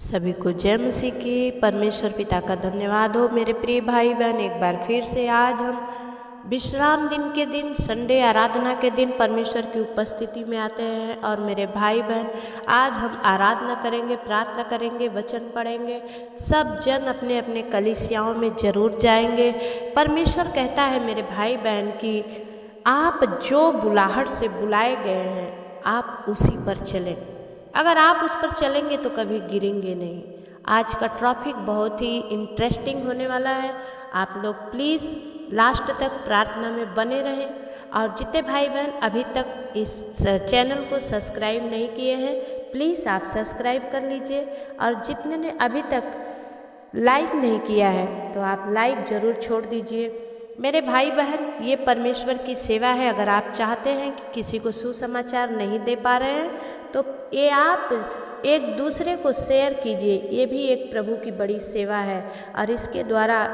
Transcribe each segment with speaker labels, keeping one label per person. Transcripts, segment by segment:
Speaker 1: सभी को जय मसीह की। परमेश्वर पिता का धन्यवाद हो। मेरे प्रिय भाई बहन, एक बार फिर से आज हम विश्राम दिन के दिन, संडे आराधना के दिन परमेश्वर की उपस्थिति में आते हैं। और मेरे भाई बहन, आज हम आराधना करेंगे, प्रार्थना करेंगे, वचन पढ़ेंगे। सब जन अपने अपने कलीसियाओं में जरूर जाएंगे। परमेश्वर कहता है मेरे भाई बहन कि आप जो बुलाहट से बुलाए गए हैं, आप उसी पर चलें। अगर आप उस पर चलेंगे तो कभी गिरेंगे नहीं। आज का टॉपिक बहुत ही इंटरेस्टिंग होने वाला है। आप लोग प्लीज़ लास्ट तक प्रार्थना में बने रहें। और जितने भाई बहन अभी तक इस चैनल को सब्सक्राइब नहीं किए हैं, प्लीज़ आप सब्सक्राइब कर लीजिए। और जितने ने अभी तक लाइक नहीं किया है तो आप लाइक ज़रूर छोड़ दीजिए। मेरे भाई बहन, ये परमेश्वर की सेवा है। अगर आप चाहते हैं कि किसी को सुसमाचार नहीं दे पा रहे हैं तो ये आप एक दूसरे को शेयर कीजिए। ये भी एक प्रभु की बड़ी सेवा है। और इसके द्वारा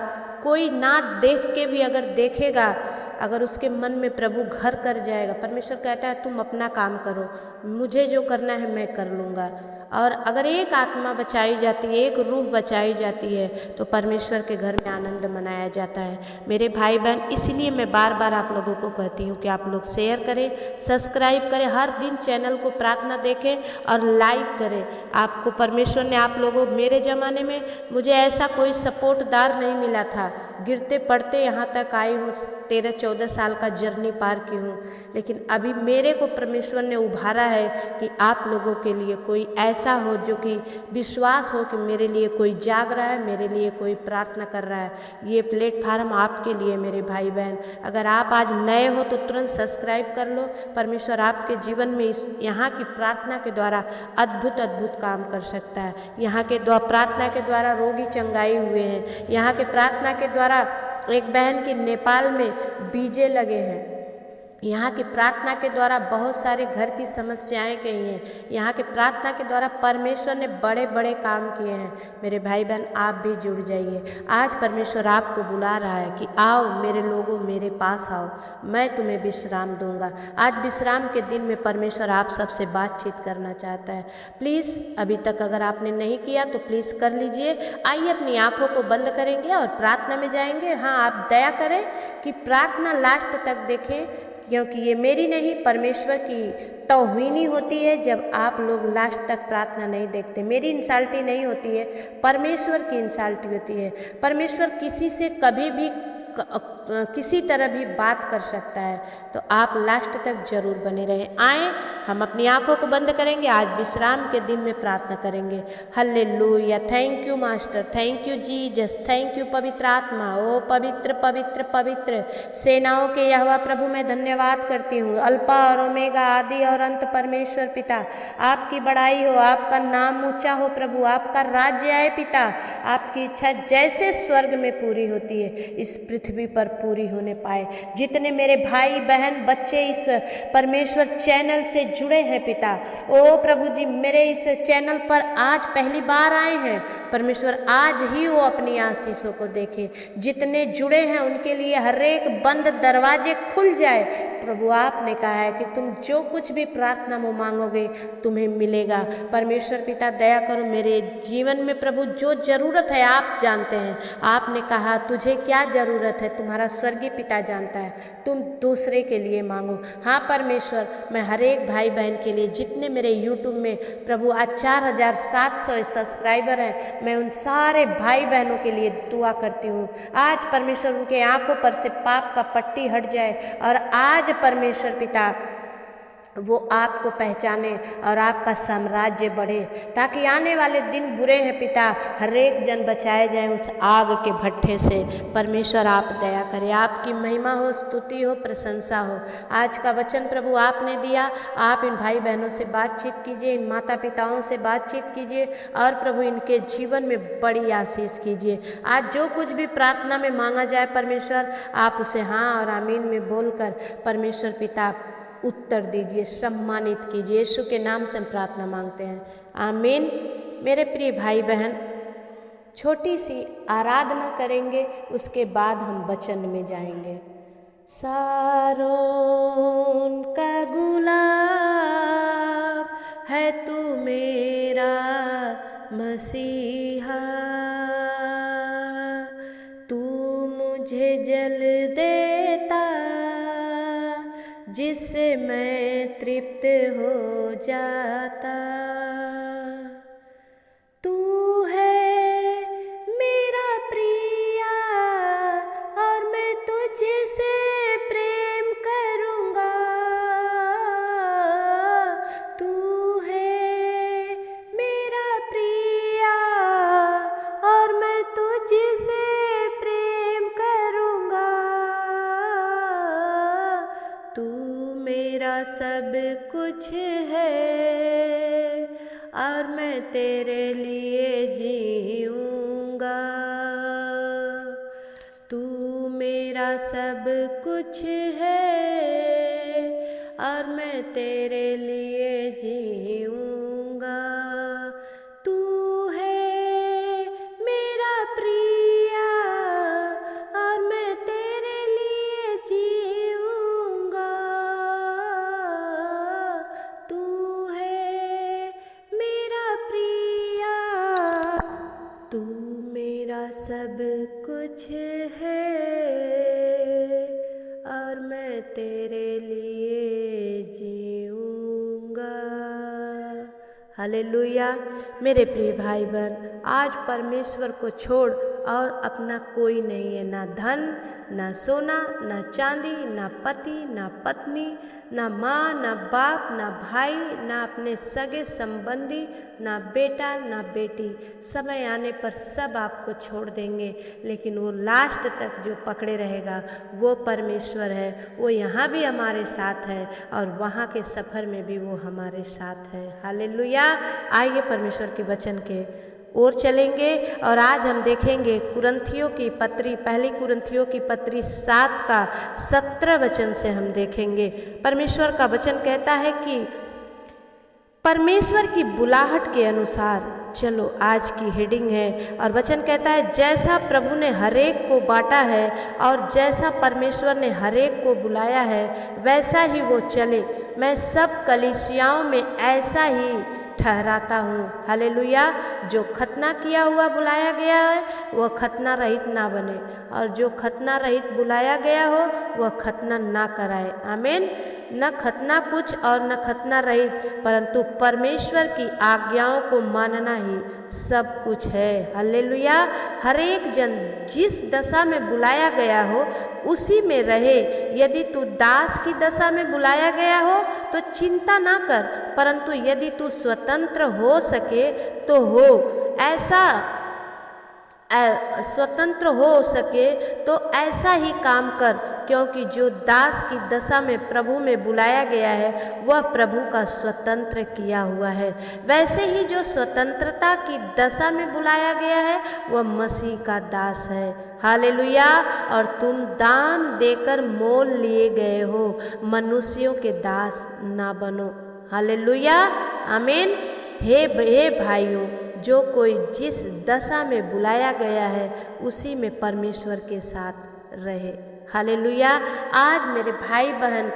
Speaker 1: कोई ना देख के भी अगर देखेगा, अगर उसके मन में प्रभु घर कर जाएगा। परमेश्वर कहता है तुम अपना काम करो, मुझे जो करना है मैं कर लूँगा। और अगर एक आत्मा बचाई जाती है, एक रूह बचाई जाती है, तो परमेश्वर के घर में आनंद मनाया जाता है। मेरे भाई बहन, इसलिए मैं बार बार आप लोगों को कहती हूँ कि आप लोग शेयर करें, सब्सक्राइब करें, हर दिन चैनल को प्रार्थना देखें और लाइक करें। आपको परमेश्वर ने, आप लोगों, मेरे ज़माने में मुझे ऐसा कोई सपोर्टदार नहीं मिला था। गिरते पड़ते यहाँ तक आई हूँ, 13-14 साल का जर्नी पार की हूँ। लेकिन अभी मेरे को परमेश्वर ने उभारा है कि आप लोगों के लिए कोई ऐसा हो जो कि विश्वास हो कि मेरे लिए कोई जाग रहा है, मेरे लिए कोई प्रार्थना कर रहा है। ये प्लेटफार्म आपके लिए मेरे भाई बहन। अगर आप आज नए हो तो तुरंत सब्सक्राइब कर लो। परमेश्वर आपके जीवन में इस यहाँ की प्रार्थना के द्वारा अद्भुत अद्भुत काम कर सकता है। यहाँ के प्रार्थना के द्वारा रोगी चंगाई हुए हैं। यहाँ के प्रार्थना के द्वारा एक बहन के नेपाल में बीजे लगे हैं। यहाँ की प्रार्थना के द्वारा बहुत सारे घर की समस्याएं गई हैं। यहाँ के प्रार्थना के द्वारा परमेश्वर ने बड़े बड़े काम किए हैं। मेरे भाई बहन, आप भी जुड़ जाइए। आज परमेश्वर आपको बुला रहा है कि आओ मेरे लोगों, मेरे पास आओ, मैं तुम्हें विश्राम दूंगा। आज विश्राम के दिन में परमेश्वर आप सबसे बातचीत करना चाहता है। प्लीज़ अभी तक अगर आपने नहीं किया तो प्लीज़ कर लीजिए। आइए अपनी आँखों को बंद करेंगे और प्रार्थना में जाएंगे। हाँ, आप दया करें कि प्रार्थना लास्ट तक देखें, क्योंकि ये मेरी नहीं, परमेश्वर की तौहीनी होती है जब आप लोग लास्ट तक प्रार्थना नहीं देखते। मेरी इंसल्टी नहीं होती है, परमेश्वर की इंसल्टी होती है। परमेश्वर किसी से कभी भी किसी तरह भी बात कर सकता है। तो आप लास्ट तक जरूर बने रहें। आए, हम अपनी आंखों को बंद करेंगे। आज विश्राम के दिन में प्रार्थना करेंगे। Hallelujah. Thank you master, thank you Jesus, thank you पवित्र आत्मा। ओ पवित्र पवित्र पवित्र सेनाओं के यहोवा प्रभु, मैं धन्यवाद करती हूँ। अल्फा और ओमेगा, आदि और अंत परमेश्वर पिता, आपकी बड़ाई हो, आपका नाम ऊंचा हो प्रभु, आपका राज्य आए पिता, आपकी इच्छा जैसे स्वर्ग में पूरी होती है इस पृथ्वी पर पूरी होने पाए। जितने मेरे भाई बहन बच्चे इस परमेश्वर चैनल से जुड़े हैं पिता, ओ प्रभु जी, मेरे इस चैनल पर आज पहली बार आए हैं परमेश्वर, आज ही वो अपनी आशीषों को देखें। जितने जुड़े हैं उनके लिए हर एक बंद दरवाजे खुल जाए प्रभु। आपने कहा है कि तुम जो कुछ भी प्रार्थना में मांगोगे तुम्हें मिलेगा। परमेश्वर पिता, दया करो मेरे जीवन में प्रभु, जो जरूरत है आप जानते हैं। आपने कहा तुझे क्या जरूरत है तुम्हारा स्वर्गीय पिता जानता है, तुम दूसरे के लिए मांगो। हाँ परमेश्वर, मैं हर एक भाई बहन के लिए, जितने मेरे यूट्यूब में प्रभु आज 4700 सब्सक्राइबर हैं, मैं उन सारे भाई बहनों के लिए दुआ करती हूँ। आज परमेश्वर उनके आंखों पर से पाप का पट्टी हट जाए और आज परमेश्वर पिता वो आपको पहचाने और आपका साम्राज्य बढ़े, ताकि आने वाले दिन बुरे हैं पिता, हर एक जन बचाए जाए उस आग के भट्ठे से। परमेश्वर आप दया करें, आपकी महिमा हो, स्तुति हो, प्रशंसा हो। आज का वचन प्रभु आपने दिया, आप इन भाई बहनों से बातचीत कीजिए, इन माता पिताओं से बातचीत कीजिए और प्रभु इनके जीवन में बड़ी आशीष कीजिए। आज जो कुछ भी प्रार्थना में मांगा जाए परमेश्वर, आप उसे हाँ और आमीन में बोलकर परमेश्वर पिता उत्तर दीजिए, सम्मानित कीजिए। यीशु के नाम से हम प्रार्थना मांगते हैं, आमीन। मेरे प्रिय भाई बहन, छोटी सी आराधना करेंगे, उसके बाद हम वचन में जाएंगे। सारोन का गुलाब है तू मेरा मसीहा, तू मुझे जल देता जिससे मैं तृप्त हो जाता। तू है मेरा प्रिया और मैं तुझसे प्रेम करूँगा। तू है मेरा प्रिया और मैं तुझसे प्रेम करूँगा। तू मेरा सब कुछ है और मैं तेरे लिए जीऊँगा। तू मेरा सब कुछ है और मैं तेरे लिए जीऊँगा। तू है मेरा प्रिया और मैं तेरे लिए जीऊँगा। तू है मेरा प्रिया, तू मेरा सब कुछ है और मैं तेरे लिए जीऊँगा। हालेलुया। मेरे प्रिय भाई बहन, आज परमेश्वर को छोड़ और अपना कोई नहीं है। ना धन, ना सोना, ना चांदी, ना पति, ना पत्नी, ना माँ, ना बाप, ना भाई, ना अपने सगे संबंधी, ना बेटा, ना बेटी। समय आने पर सब आपको छोड़ देंगे, लेकिन वो लास्ट तक जो पकड़े रहेगा वो परमेश्वर है। वो यहाँ भी हमारे साथ है और वहाँ के सफ़र में भी वो हमारे साथ है। हालेलुया। आइए परमेश्वर के वचन के ओर चलेंगे और आज हम देखेंगे कुरिन्थियों की पत्री, पहली कुरिन्थियों की पत्री 7 का 17 वचन से हम देखेंगे। परमेश्वर का वचन कहता है कि परमेश्वर की बुलाहट के अनुसार चलो, आज की हेडिंग है। और वचन कहता है जैसा प्रभु ने हरेक को बांटा है और जैसा परमेश्वर ने हरेक को बुलाया है वैसा ही वो चले। मैं सब कलीसियाओं में ऐसा ही ठहराता हूँ। हालेलुया। जो खतना किया हुआ बुलाया गया है वह खतना रहित ना बने, और जो खतना रहित बुलाया गया हो वह खतना ना कराए। आमीन। न खतना कुछ और न खतना रहित, परंतु परमेश्वर की आज्ञाओं को मानना ही सब कुछ है। हालेलुया। हर एक जन जिस दशा में बुलाया गया हो उसी में रहे। यदि तू दास की दशा में बुलाया गया हो तो चिंता ना कर, परंतु यदि तू स्वतंत्र हो सके तो हो। ऐसा स्वतंत्र हो सके तो ऐसा ही काम कर, क्योंकि जो दास की दशा में प्रभु में बुलाया गया है वह प्रभु का स्वतंत्र किया हुआ है। वैसे ही जो स्वतंत्रता की दशा में बुलाया गया है वह मसीह का दास है। हालेलुया। और तुम दाम देकर मोल लिए गए हो, मनुष्यों के दास ना बनो। हालेलुया। आमीन। हे भाइयों, जो कोई जिस दशा में बुलाया गया है उसी में परमेश्वर के साथ रहे। हालेलुया। आज मेरे भाई बहन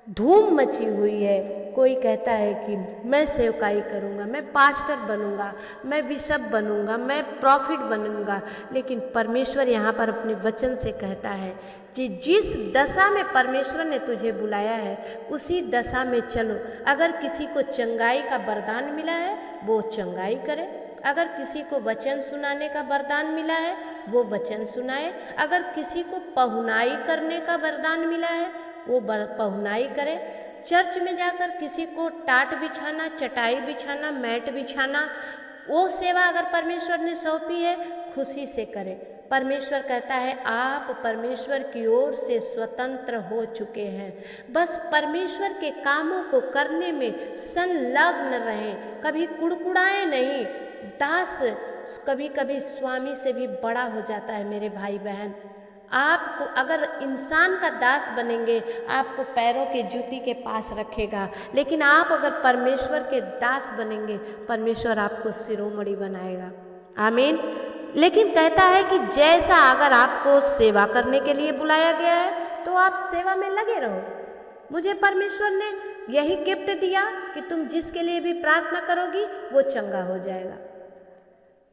Speaker 1: धूम मची हुई है। कोई कहता है कि मैं सेवकाई करूँगा, मैं पास्टर बनूँगा, मैं बिशप बनूँगा, मैं प्रॉफिट बनूँगा, लेकिन परमेश्वर यहाँ पर अपने वचन से कहता है कि जिस दशा में परमेश्वर ने तुझे बुलाया है उसी दशा में चलो। अगर किसी को चंगाई का वरदान मिला है वो चंगाई करे, अगर किसी को वचन सुनाने का वरदान मिला है वो वचन सुनाए, अगर किसी को पहुनाई करने का वरदान मिला है वो पहुनाई करे। चर्च में जाकर किसी को टाट बिछाना, चटाई बिछाना, मैट बिछाना, वो सेवा अगर परमेश्वर ने सौंपी है खुशी से करे। परमेश्वर कहता है आप परमेश्वर की ओर से स्वतंत्र हो चुके हैं। बस परमेश्वर के कामों को करने में संलग्न रहें, कभी कुड़कुड़ाए नहीं। दास कभी कभी स्वामी से भी बड़ा हो जाता है। मेरे भाई बहन, आपको अगर इंसान का दास बनेंगे आपको पैरों के जूती के पास रखेगा, लेकिन आप अगर परमेश्वर के दास बनेंगे परमेश्वर आपको शिरोमणि बनाएगा। आमीन। लेकिन कहता है कि जैसा अगर आपको सेवा करने के लिए बुलाया गया है तो आप सेवा में लगे रहो। मुझे परमेश्वर ने यही गिफ्ट दिया कि तुम जिसके लिए भी प्रार्थना करोगी वो चंगा हो जाएगा।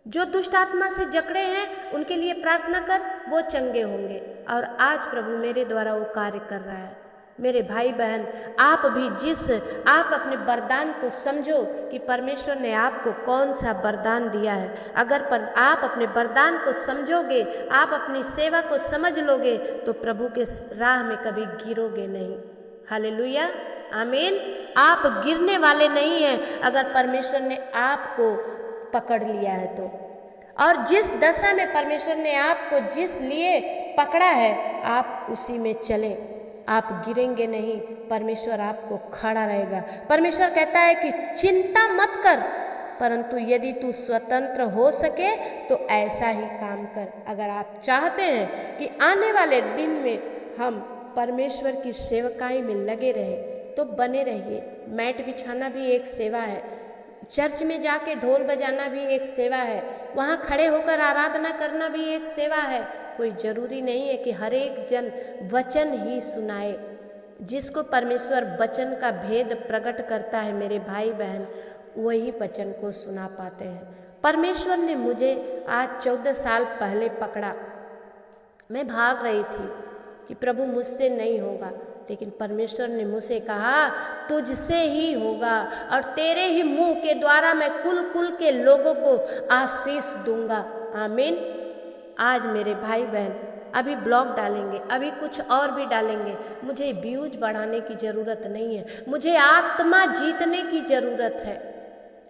Speaker 1: जो दुष्ट आत्मा से जकड़े हैं उनके लिए प्रार्थना कर, वो चंगे होंगे। और आज प्रभु मेरे द्वारा वो कार्य कर रहा है। मेरे भाई बहन, आप भी आप अपने वरदान को समझो कि परमेश्वर ने आपको कौन सा वरदान दिया है। अगर आप अपने वरदान को समझोगे, आप अपनी सेवा को समझ लोगे, तो प्रभु के राह में कभी गिरोगे नहीं। हालेलुया, आमीन। आप गिरने वाले नहीं हैं अगर परमेश्वर ने आपको पकड़ लिया है तो। और जिस दशा में परमेश्वर ने आपको जिस लिए पकड़ा है, आप उसी में चले, आप गिरेंगे नहीं। परमेश्वर आपको खड़ा रहेगा। परमेश्वर कहता है कि चिंता मत कर, परंतु यदि तू स्वतंत्र हो सके तो ऐसा ही काम कर। अगर आप चाहते हैं कि आने वाले दिन में हम परमेश्वर की सेवकाई में लगे रहें, तो बने रहिए। मैट बिछाना भी एक सेवा है, चर्च में जाके ढोल बजाना भी एक सेवा है, वहाँ खड़े होकर आराधना करना भी एक सेवा है। कोई ज़रूरी नहीं है कि हर एक जन वचन ही सुनाए। जिसको परमेश्वर वचन का भेद प्रकट करता है मेरे भाई बहन, वही वचन को सुना पाते हैं। परमेश्वर ने मुझे आज 14 साल पहले पकड़ा। मैं भाग रही थी कि प्रभु मुझसे नहीं होगा, लेकिन परमेश्वर ने मुझसे कहा तुझसे ही होगा, और तेरे ही मुंह के द्वारा मैं कुल कुल के लोगों को आशीष दूंगा। आमीन। आज मेरे भाई बहन अभी ब्लॉग डालेंगे, अभी कुछ और भी डालेंगे। मुझे व्यूज बढ़ाने की ज़रूरत नहीं है, मुझे आत्मा जीतने की ज़रूरत है।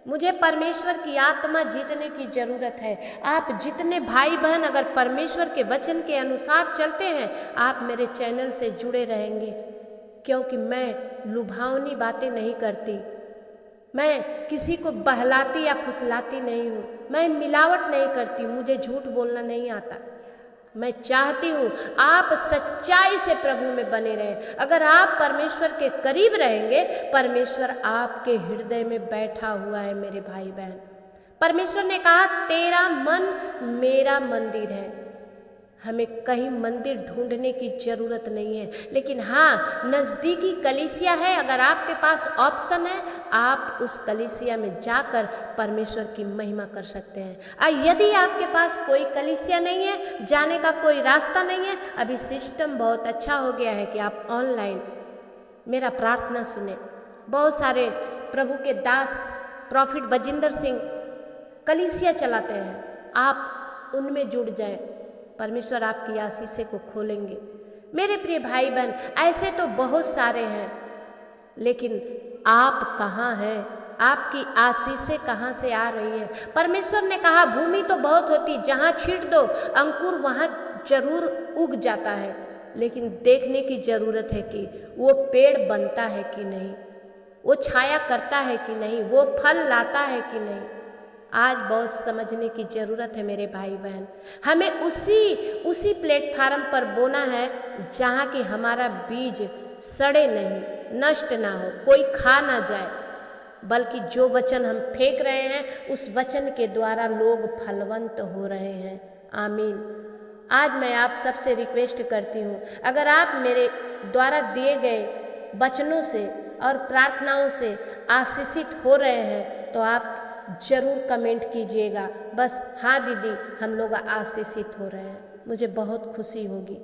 Speaker 1: मुझे परमेश्वर की आत्मा जीतने की ज़रूरत है। आप जितने भाई बहन अगर परमेश्वर के वचन के अनुसार चलते हैं, आप मेरे चैनल से जुड़े रहेंगे, क्योंकि मैं लुभावनी बातें नहीं करती, मैं किसी को बहलाती या फुसलाती नहीं हूँ, मैं मिलावट नहीं करती, मुझे झूठ बोलना नहीं आता। मैं चाहती हूँ आप सच्चाई से प्रभु में बने रहें। अगर आप परमेश्वर के करीब रहेंगे, परमेश्वर आपके हृदय में बैठा हुआ है मेरे भाई बहन। परमेश्वर ने कहा तेरा मन मेरा मंदिर है। हमें कहीं मंदिर ढूंढने की ज़रूरत नहीं है, लेकिन हाँ, नज़दीकी कलीसिया है। अगर आपके पास ऑप्शन है, आप उस कलीसिया में जाकर परमेश्वर की महिमा कर सकते हैं। यदि आपके पास कोई कलीसिया नहीं है, जाने का कोई रास्ता नहीं है, अभी सिस्टम बहुत अच्छा हो गया है कि आप ऑनलाइन मेरा प्रार्थना सुने। बहुत सारे प्रभु के दास प्रॉफिट वजिंदर सिंह कलीसिया चलाते हैं, आप उनमें जुड़ जाएं। परमेश्वर आपकी आशीषें को खोलेंगे। मेरे प्रिय भाई बहन, ऐसे तो बहुत सारे हैं, लेकिन आप कहाँ हैं? आपकी आशीषें कहाँ से आ रही है? परमेश्वर ने कहा भूमि तो बहुत होती, जहाँ छींट दो अंकुर वहाँ जरूर उग जाता है, लेकिन देखने की ज़रूरत है कि वो पेड़ बनता है कि नहीं, वो छाया करता है कि नहीं, वो फल लाता है कि नहीं। आज बहुत समझने की ज़रूरत है मेरे भाई बहन। हमें उसी प्लेटफार्म पर बोना है जहाँ कि हमारा बीज सड़े नहीं, नष्ट ना हो, कोई खा ना जाए, बल्कि जो वचन हम फेंक रहे हैं उस वचन के द्वारा लोग फलवंत हो रहे हैं। आमीन। आज मैं आप सबसे रिक्वेस्ट करती हूँ, अगर आप मेरे द्वारा दिए गए वचनों से और प्रार्थनाओं से आशीषित हो रहे हैं, तो आप जरूर कमेंट कीजिएगा, बस हाँ दीदी हम लोग आशीषित हो रहे हैं, मुझे बहुत खुशी होगी।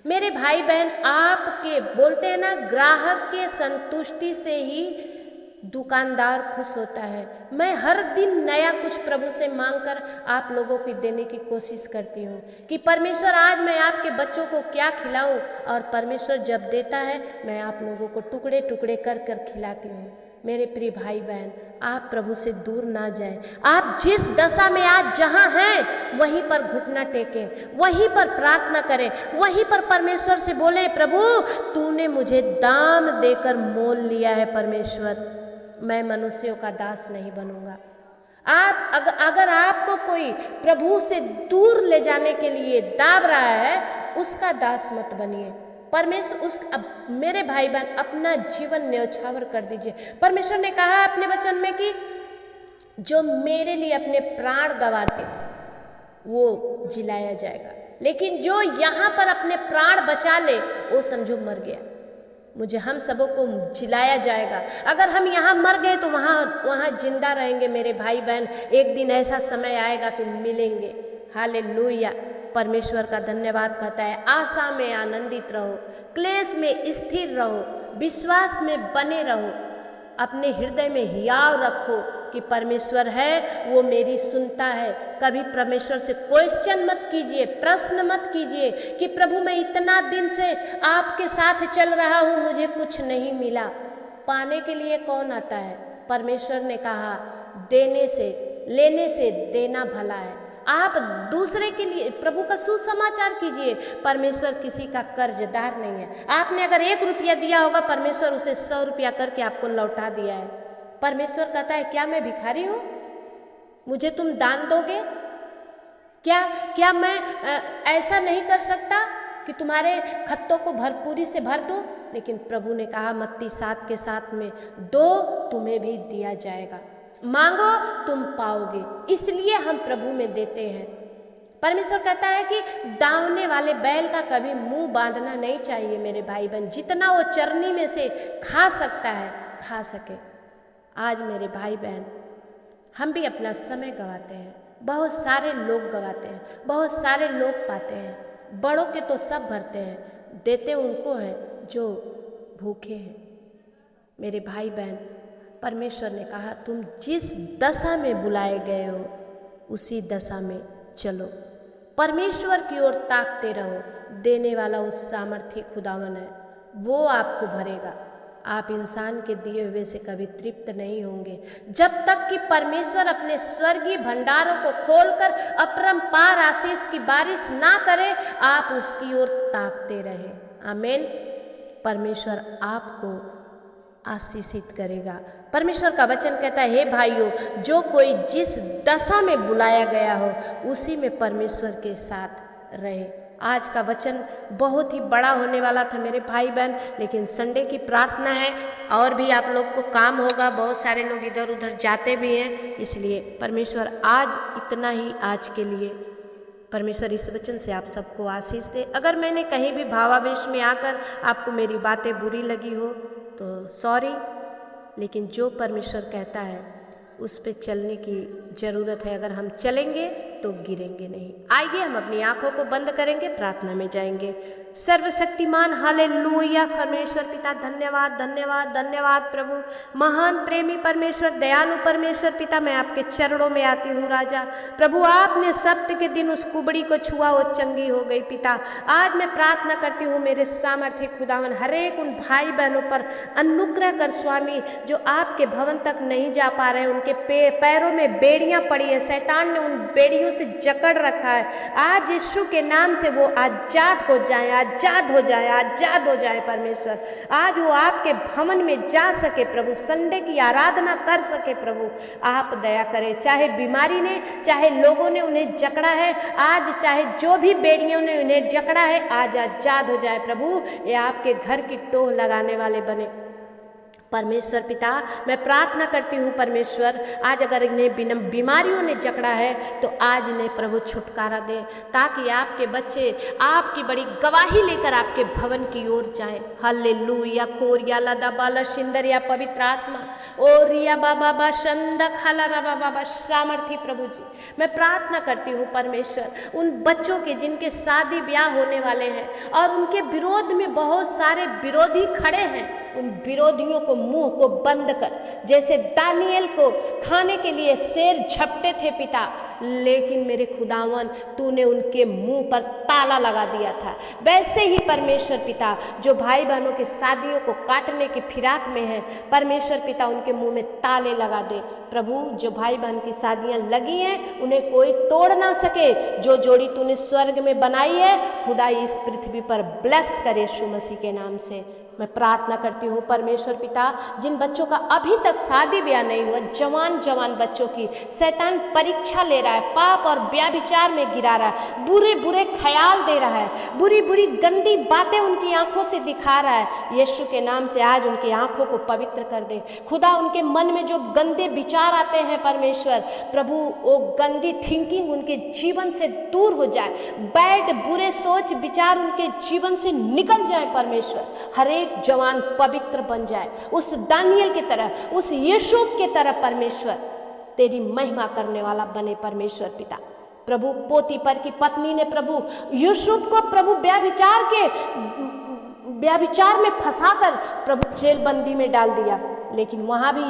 Speaker 1: मेरे भाई बहन, आपके बोलते हैं ना, ग्राहक के संतुष्टि से ही दुकानदार खुश होता है। मैं हर दिन नया कुछ प्रभु से मांगकर आप लोगों को देने की कोशिश करती हूँ कि परमेश्वर आज मैं आपके बच्चों को क्या खिलाऊं, और परमेश्वर जब देता है मैं आप लोगों को टुकड़े टुकड़े कर कर खिलाती हूँ। मेरे प्रिय भाई बहन, आप प्रभु से दूर ना जाएं। आप जिस दशा में आज जहाँ हैं वहीं पर घुटना टेकें, वहीं पर प्रार्थना करें, वहीं पर परमेश्वर से बोलें प्रभु तूने मुझे दाम देकर मोल लिया है, परमेश्वर मैं मनुष्यों का दास नहीं बनूंगा। आप अगर आपको कोई प्रभु से दूर ले जाने के लिए दाब रहा है, उसका दास मत बनिए। परमेश्वर मेरे भाई बहन अपना जीवन न्यौछावर कर दीजिए। परमेश्वर ने कहा अपने वचन में कि जो मेरे लिए अपने प्राण गवा दे वो जिलाया जाएगा, लेकिन जो यहाँ पर अपने प्राण बचा ले वो समझो मर गया। मुझे हम सबों को जिलाया जाएगा। अगर हम यहाँ मर गए तो वहाँ जिंदा रहेंगे मेरे भाई बहन। एक दिन ऐसा समय आएगा कि मिलेंगे। हालेलुया, परमेश्वर का धन्यवाद कहता है। आशा में आनंदित रहो, क्लेश में स्थिर रहो, विश्वास में बने रहो, अपने हृदय में हियाव रखो कि परमेश्वर है, वो मेरी सुनता है। कभी परमेश्वर से क्वेश्चन मत कीजिए, प्रश्न मत कीजिए कि प्रभु मैं इतना दिन से आपके साथ चल रहा हूँ, मुझे कुछ नहीं मिला। पाने के लिए कौन आता है? परमेश्वर ने कहा देने से, लेने से देना भला है। आप दूसरे के लिए प्रभु का सुसमाचार कीजिए। परमेश्वर किसी का कर्जदार नहीं है। आपने अगर 1 रुपया दिया होगा, परमेश्वर उसे 100 रुपया करके आपको लौटा दिया है। परमेश्वर कहता है क्या मैं भिखारी हूँ? मुझे तुम दान दोगे? क्या मैं ऐसा नहीं कर सकता कि तुम्हारे खत्तों को भरपूरी से भर दूँ? लेकिन प्रभु ने कहा मत्ती 7:7 में, दो तुम्हें भी दिया जाएगा, मांगो तुम पाओगे। इसलिए हम प्रभु में देते हैं। परमेश्वर कहता है कि दावने वाले बैल का कभी मुंह बांधना नहीं चाहिए मेरे भाई बहन। जितना वो चरनी में से खा सकता है खा सके। आज मेरे भाई बहन, हम भी अपना समय गंवाते हैं, बहुत सारे लोग गंवाते हैं, बहुत सारे लोग पाते हैं। बड़ों के तो सब भरते हैं, देते उनको हैं जो भूखे हैं। मेरे भाई बहन, परमेश्वर ने कहा तुम जिस दशा में बुलाए गए हो उसी दशा में चलो। परमेश्वर की ओर ताकते रहो। देने वाला उस सामर्थी खुदावन है, वो आपको भरेगा। आप इंसान के दिए हुए से कभी तृप्त नहीं होंगे जब तक कि परमेश्वर अपने स्वर्गीय भंडारों को खोलकर अपरंपार आशीष की बारिश ना करे। आप उसकी ओर ताकते रहे। आमीन। परमेश्वर आपको आशीषित करेगा। परमेश्वर का वचन कहता है, हे भाइयों, जो कोई जिस दशा में बुलाया गया हो उसी में परमेश्वर के साथ रहे। आज का वचन बहुत ही बड़ा होने वाला था मेरे भाई बहन, लेकिन संडे की प्रार्थना है और भी आप लोग को काम होगा। बहुत सारे लोग इधर उधर जाते भी हैं, इसलिए परमेश्वर आज इतना ही आज के लिए। परमेश्वर इस वचन से आप सबको आशीष दे। अगर मैंने कहीं भी भावावेश में आकर आपको मेरी बातें बुरी लगी हो तो सॉरी, लेकिन जो परमेश्वर कहता है उस पे चलने की ज़रूरत है। अगर हम चलेंगे तो गिरेंगे नहीं। आइए हम अपनी आंखों को बंद करेंगे, प्रार्थना में जाएंगे। सर्वशक्तिमान हालेलुया परमेश्वर पिता, धन्यवाद धन्यवाद धन्यवाद प्रभु। महान प्रेमी परमेश्वर, दयालु परमेश्वर पिता, मैं आपके चरणों में आती हूँ राजा। प्रभु आपने सप्त के दिन उस कुबड़ी को छुआ, वो चंगी हो गई पिता। आज मैं प्रार्थना करती हूँ मेरे सामर्थ्य खुदावन, हरेक उन भाई बहनों पर अनुग्रह कर स्वामी, जो आपके भवन तक नहीं जा पा रहे हैं। उनके पैरों में बेड़ियां पड़ी है, शैतान ने उन बेड़ियों से जकड़ रखा है। आज यीशु के नाम से वो आजाद हो जाए, आजाद हो जाए, आजाद हो जाए परमेश्वर। आज वो आपके भवन में जा सके प्रभु, संडे की आराधना कर सके प्रभु। आप दया करें। चाहे बीमारी ने, चाहे लोगों ने उन्हें जकड़ा है, आज चाहे जो भी बेड़ियों ने उन्हें जकड़ा है, आज आजाद हो जाए प्रभु। ये आपके घर की टोह लगाने वाले बने परमेश्वर पिता। मैं प्रार्थना करती हूँ परमेश्वर, आज अगर इन्हें बीमारियों ने जकड़ा है तो आज इन्हें प्रभु छुटकारा दे, ताकि आपके बच्चे आपकी बड़ी गवाही लेकर आपके भवन की ओर जाए। हालेलुया खोरिया लदा बाला शिंदरिया पवित्र आत्मा ओ रिया बाबा बा शंदा खाला रबा बाबा सामर्थी प्रभु जी, मैं प्रार्थना करती हूँ परमेश्वर, उन बच्चों के जिनके शादी ब्याह होने वाले हैं और उनके विरोध में बहुत सारे विरोधी खड़े हैं, उन विरोधियों को मुंह को बंद कर। जैसे दानियल को खाने के लिए शेर झपटे थे पिता, लेकिन मेरे खुदावन तूने उनके मुंह पर ताला लगा दिया था, वैसे ही परमेश्वर पिता जो भाई बहनों की शादियों को काटने की फिराक में है, परमेश्वर पिता उनके मुंह में ताले लगा दे प्रभु। जो भाई बहन की शादियां लगी हैं उन्हें कोई तोड़ ना सके। जो जोड़ी तूने स्वर्ग में बनाई है खुदा इस पृथ्वी पर ब्लेस करे यीशु मसीह के नाम से। मैं प्रार्थना करती हूँ परमेश्वर पिता, जिन बच्चों का अभी तक शादी ब्याह नहीं हुआ, जवान जवान बच्चों की शैतान परीक्षा ले रहा है, पाप और व्याभिचार में गिरा रहा है, बुरे बुरे ख्याल दे रहा है, बुरी बुरी गंदी बातें उनकी आंखों से दिखा रहा है, यीशु के नाम से आज उनकी आंखों को पवित्र कर दे खुदा। उनके मन में जो गंदे विचार आते हैं परमेश्वर प्रभु, वो गंदी थिंकिंग उनके जीवन से दूर हो जाए, बैड बुरे सोच विचार उनके जीवन से निकल जाए परमेश्वर। हरे एक जवान पवित्र बन जाए, उस दानियल की तरह, उस यूसुफ की तरह परमेश्वर तेरी महिमा करने वाला बने परमेश्वर पिता। प्रभु पोतीपर की पत्नी ने प्रभु यूसुफ को प्रभु व्यभिचार में फंसाकर प्रभु जेलबंदी में डाल दिया, लेकिन वहाँ भी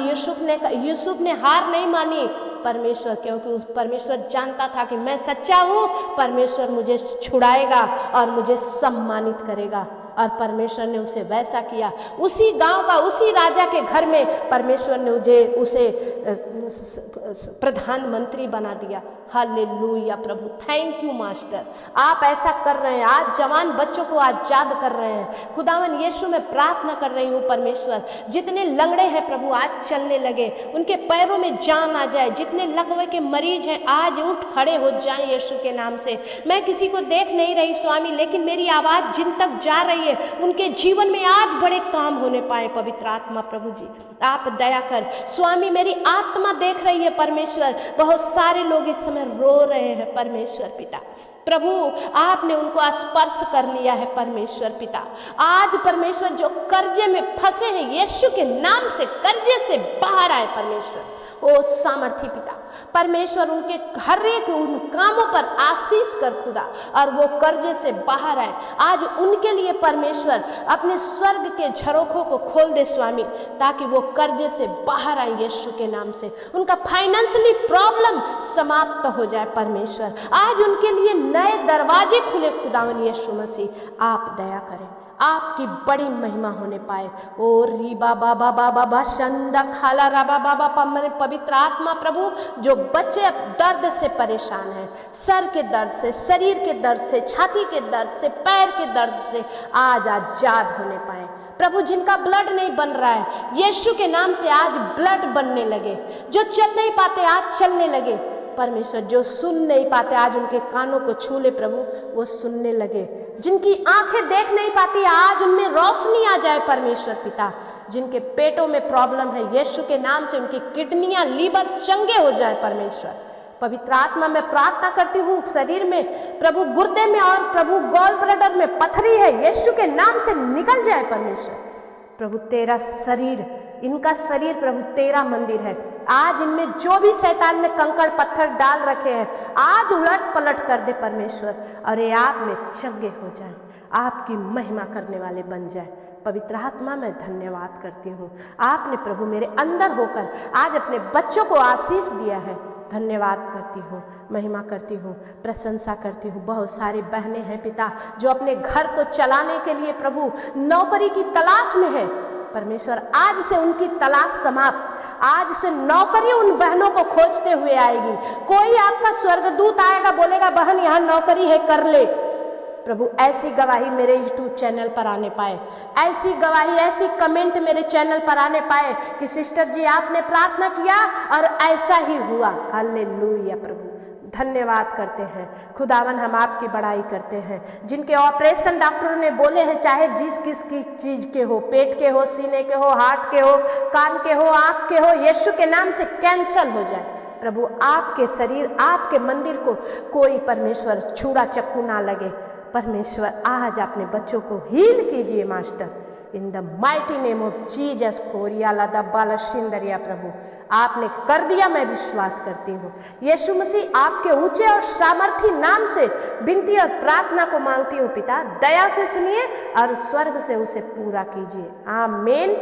Speaker 1: यूसुफ ने हार नहीं मानी परमेश्वर, क्योंकि उस परमेश्वर जानता था कि मैं सच्चा हूँ, परमेश्वर मुझे छुड़ाएगा और मुझे सम्मानित करेगा। और परमेश्वर ने उसे वैसा किया। उसी गांव का, उसी राजा के घर में परमेश्वर ने उसे प्रधानमंत्री बना दिया। Hallelujah Prabhu, thank you master, आप ऐसा कर रहे हैं। आज जवान बच्चों को आजाद कर रहे हैं। खुदावन यीशु में प्रार्थना कर रही हूँ परमेश्वर, जितने लंगड़े हैं प्रभु आज चलने लगे, उनके पैरों में जान आ जाए। जितने लकवे के मरीज हैं आज उठ खड़े हो जाएं यीशु के नाम से। मैं किसी को देख नहीं रही स्वामी, लेकिन मेरी आवाज़ जिन तक जा रही है उनके जीवन में आज बड़े काम होने पाए। पवित्र आत्मा प्रभु जी आप दया कर स्वामी, मेरी आत्मा देख रही है परमेश्वर, बहुत सारे लोग इस समय रो रहे हैं परमेश्वर पिता। प्रभु आपने उनको स्पर्श कर लिया है परमेश्वर पिता। आज परमेश्वर जो कर्जे में फंसे हैं यीशु के नाम से कर्जे से बाहर आए परमेश्वर। ओ सामर्थी पिता परमेश्वर, उनके हर एक उन कामों पर आशीष कर खुदा, और वो कर्जे से बाहर आए। आज उनके लिए परमेश्वर अपने स्वर्ग के झरोखों को खोल दे स्वामी, ताकि वो कर्जे से बाहर आए यीशु के नाम से। उनका फाइनेंशियली प्रॉब्लम समाप्त हो जाए परमेश्वर। आज उनके लिए नए दरवाजे खुले खुदावन यीशु मसीह, आप दया करें, आपकी बड़ी महिमा होने पाए। ओ री बाबा बाबा बाबा शंदा खाला राबा बाबा पमने पवित्र आत्मा प्रभु, जो बच्चे अब दर्द से परेशान हैं, सर के दर्द से, शरीर के दर्द से, छाती के दर्द से, पैर के दर्द से, आज आजाद होने पाए प्रभु। जिनका ब्लड नहीं बन रहा है यीशु के नाम से आज ब्लड बनने लगे। जो चल नहीं पाते आज चलने लगे परमेश्वर। जो सुन नहीं पाते आज उनके कानों को छू ले प्रभु, वो सुनने लगे। जिनकी आंखें देख नहीं पाती आज उनमें रोशनी आ जाए परमेश्वर पिता। जिनके पेटों में प्रॉब्लम है यीशु के नाम से उनकी किडनियां, लीवर चंगे हो जाए परमेश्वर। पवित्र आत्मा में प्रार्थना करती हूँ, शरीर में प्रभु, गुर्दे में और प्रभु गॉल ब्लैडर में पथरी है यीशु के नाम से निकल जाए परमेश्वर। प्रभु तेरा शरीर, इनका शरीर प्रभु तेरा मंदिर है। आज इनमें जो भी शैतान ने कंकड़ पत्थर डाल रखे हैं आज उलट पलट कर दे परमेश्वर, और ये आप में चंगे हो जाए, आपकी महिमा करने वाले बन जाए। पवित्र आत्मा मैं धन्यवाद करती हूँ, आपने प्रभु मेरे अंदर होकर आज अपने बच्चों को आशीष दिया है। धन्यवाद करती हूँ, महिमा करती हूँ, प्रशंसा करती हूँ। बहुत सारी बहनें हैं पिता जो अपने घर को चलाने के लिए प्रभु नौकरी की तलाश में है परमेश्वर। आज से उनकी तलाश समाप्त, आज से नौकरी उन बहनों को खोजते हुए आएगी। कोई आपका स्वर्गदूत आएगा, बोलेगा बहन यहाँ नौकरी है, कर ले। प्रभु ऐसी गवाही मेरे यूट्यूब चैनल पर आने पाए, ऐसी गवाही, ऐसी कमेंट मेरे चैनल पर आने पाए कि सिस्टर जी आपने प्रार्थना किया और ऐसा ही हुआ। हालेलुया प्रभु, धन्यवाद करते हैं खुदावन, हम आपकी बड़ाई करते हैं। जिनके ऑपरेशन डॉक्टरों ने बोले हैं, चाहे जिस किस की चीज़ के हो, पेट के हो, सीने के हो, हार्ट के हो, कान के हो, आँख के हो, यीशु के नाम से कैंसल हो जाए प्रभु। आपके शरीर, आपके मंदिर को कोई परमेश्वर छुरा चक्कू ना लगे परमेश्वर। आज अपने बच्चों को हील कीजिए master, in the mighty name of Jesus. खोरिया लदा बाला सिंदरिया प्रभु आपने कर दिया, मैं विश्वास करती हूँ। यीशु मसीह आपके ऊंचे और सामर्थी नाम से विनती और प्रार्थना को मांगती हूँ पिता, दया से सुनिए और स्वर्ग से उसे पूरा कीजिए। आमीन।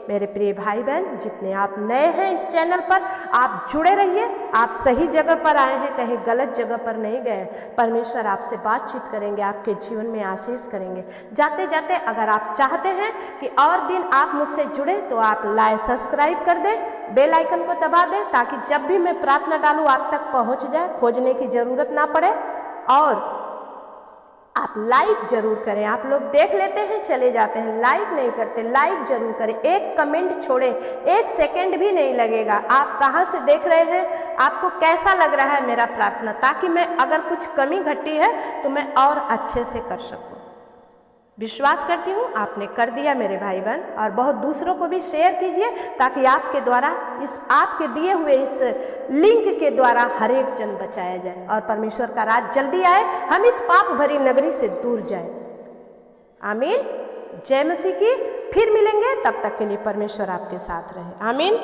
Speaker 1: मेरे प्रिय भाई बहन, जितने आप नए हैं इस चैनल पर, आप जुड़े रहिए। आप सही जगह पर आए हैं, कहीं गलत जगह पर नहीं गए। परमेश्वर आपसे बातचीत करेंगे, आपके जीवन में आशीष करेंगे। जाते जाते अगर आप चाहते हैं कि और दिन आप मुझसे जुड़े तो आप लाइक सब्सक्राइब कर दें, बेल आइकन को दबा दें, ताकि जब भी मैं प्रार्थना डालूँ आप तक पहुँच जाए, खोजने की ज़रूरत ना पड़े। और आप लाइक जरूर करें। आप लोग देख लेते हैं चले जाते हैं, लाइक नहीं करते। लाइक जरूर करें, एक कमेंट छोड़ें, 1 सेकंड भी नहीं लगेगा। आप कहाँ से देख रहे हैं, आपको कैसा लग रहा है मेरा प्रार्थना, ताकि मैं अगर कुछ कमी घटी है तो मैं और अच्छे से कर सकूं। विश्वास करती हूँ आपने कर दिया मेरे भाई बहन, और बहुत दूसरों को भी शेयर कीजिए, ताकि आपके द्वारा, इस आपके दिए हुए इस लिंक के द्वारा हर एक जन बचाया जाए और परमेश्वर का राज जल्दी आए, हम इस पाप भरी नगरी से दूर जाए। आमीन। जय मसीह की। फिर मिलेंगे, तब तक के लिए परमेश्वर आपके साथ रहे। आमीन।